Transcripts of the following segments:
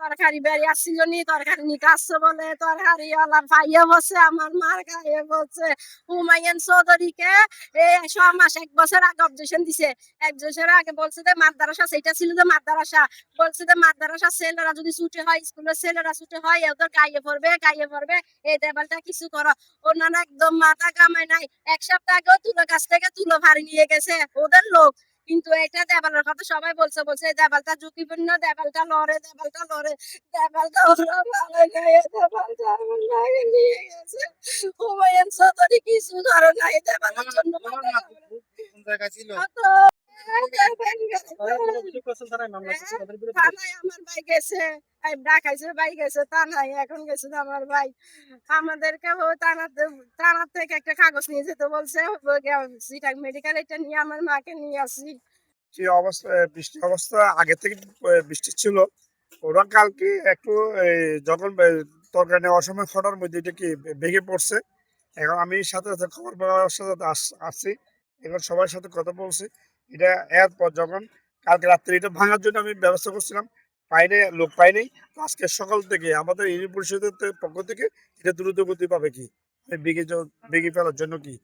তরকারি বেড়ে আসছিল নি, তরকারি নিতে আসছে বলে তরকারি ওলা ভাইয়া বসে আমার মার গায়ে বলছে হুমায়ুন চৌধুরীকে এই 6 মাস 1 বছর আগে অবজেকশন দিছে। 1 বছর আগে বলছে যে মাদ্রাসা, সেটা ছিল যে মাদ্রাসা, বলছে যে মাদ্রাসা ছেলেরা যদি ছুটি হয়, স্কুলের ছেলেরা ছুটি হয়, ওদের গাইয়ে পড়বে এই দেবালটা কিছু করো। ওনারা একদম মাথা কামায় নাই। 1 সপ্তাহ আগেও তুলো গাছ থেকে তুলো ভারী নিয়ে গেছে ওদের লোক। কিন্তু এটা দেবালের কথা সবাই বলছে এই দেবালটা ঝুঁকিপূর্ণ, দেবালটা লড়ে, দেবালটা ওরা ভালো নাই, দেবালটা আমার লাগে নিয়ে গেছে। হুমায়ুন চৌধুরী কিছু করে নাই দেবালের জন্য কোন জায়গায় ছিল? থানায় আমার ভাই গেছে, ডাকাইছে ভাই গেছে থানায়, এখন গেছে আমার ভাই। আমাদেরকে থানার থেকে একটা কাগজ নিয়ে যেতে বলছে, চিটাং মেডিকেল, এটা নিয়ে আমার মাকে নিয়ে আসি। যে অবস্থা বৃষ্টি অবস্থা আগে থেকে বৃষ্টি ছিল, ওরা কালকে একটু যখন তরকারি নেওয়ার সময় ফটার মধ্যে এটা কি ভেঙে পড়ছে। এখন আমি সাথে সাথে খবর পাওয়ার সাথে সাথে আসছি, এখন সবার সাথে কথা বলছি। এটা এরপর যখন কালকে রাত্রে এটা ভাঙার জন্য আমি ব্যবস্থা করছিলাম, লোক পাইনি। আজকে সকাল থেকে আমাদের ইউনিয়ন পরিষদের পক্ষ থেকে এটা দ্রুত গতি পাবে কি আমি বেগে ফেলার জন্য কি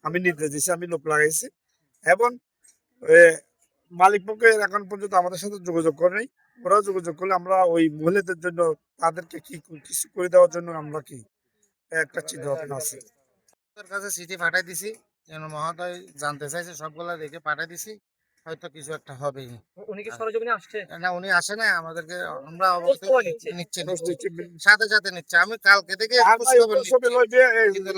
আমি নির্দেশ দিয়েছি, আমি লোক লাগাইছি। এবং মালিক পক্ষে এখন পর্যন্ত আমাদের সাথে যোগাযোগ করে নাই। ওরাও যোগাযোগ করলে আমরা ওই মহিলাদের জন্য তাদেরকে কি কিছু করে দেওয়ার জন্য আমরা কি একটা চিন্তা ভাবনা আছে। তোর কাছে চিঠি পাঠাই দিছি, যেন মহোদয় জানতে চাইছে, সবগুলা দেখে পাঠাই দিছি, হয়তো কিছু একটা হবে। উনি কি সরজমিনে আসছে? না, উনি আসে না, আমাদেরকে আমরা খোঁজ খবর নিচ্ছে। নিচ্ছে সাথে সাথে নিচ্ছে। আমি কালকে থেকে খোঁজ খবর নিচ্ছি। কিন্তু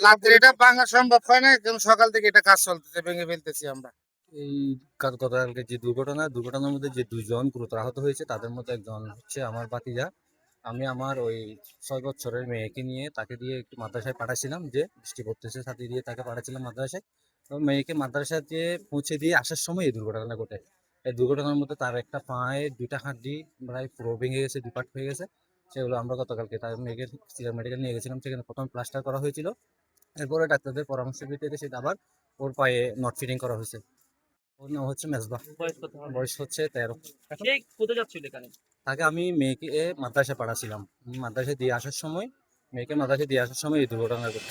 রাত্রে এটা ভাঙা সম্ভব হয় না, কারণ সকাল থেকে এটা কাজ চলতেছে, ভেঙে ফেলতেছি আমরা। এই গতকালকে যে দুর্ঘটনার মধ্যে যে 2 জন গুরুতর আহত হয়েছে, তাদের মধ্যে একজন হচ্ছে আমার ভাতিজা। আমি আমার ওই 6 বছরের মেয়েকে নিয়ে তাকে দিয়ে একটু মাদ্রাসায় পাঠাচ্ছিলাম, যে বৃষ্টি পড়তেছে সাথে দিয়ে তাকে পাঠাচ্ছিলাম মাদ্রাসায়। তো মেয়েকে মাদ্রাসাতে পৌঁছে দিয়ে আসার সময় এই দুর্ঘটনা ঘটে। এই দুর্ঘটনার মধ্যে তার একটা পায়ে 2টা হাড্ডি প্রায় পুরো ভেঙে গেছে, 2 পার্ট হয়ে গেছে। সেগুলো আমরা গতকালকে তার মেয়েকে সিলেট মেডিকেল নিয়ে গেছিলাম, সেখানে প্রথম প্লাস্টার করা হয়েছিল। এরপরে ডাক্তারদের পরামর্শ ভিত্তিতে সেটা আবার ওর পায়ে নট ফিটিং করা হয়েছে। ওর নাম হচ্ছে মেজবা। বয়স কত হবে? বয়স হচ্ছে 13। সে কোথায় যাচ্ছিল এখানে? তাকে আমি মেয়েকে মাদ্রাসায় পাঠাচ্ছিলাম। মাদ্রাসায় দিয়ে আসার সময় এই দুর্ঘটনা ঘটে।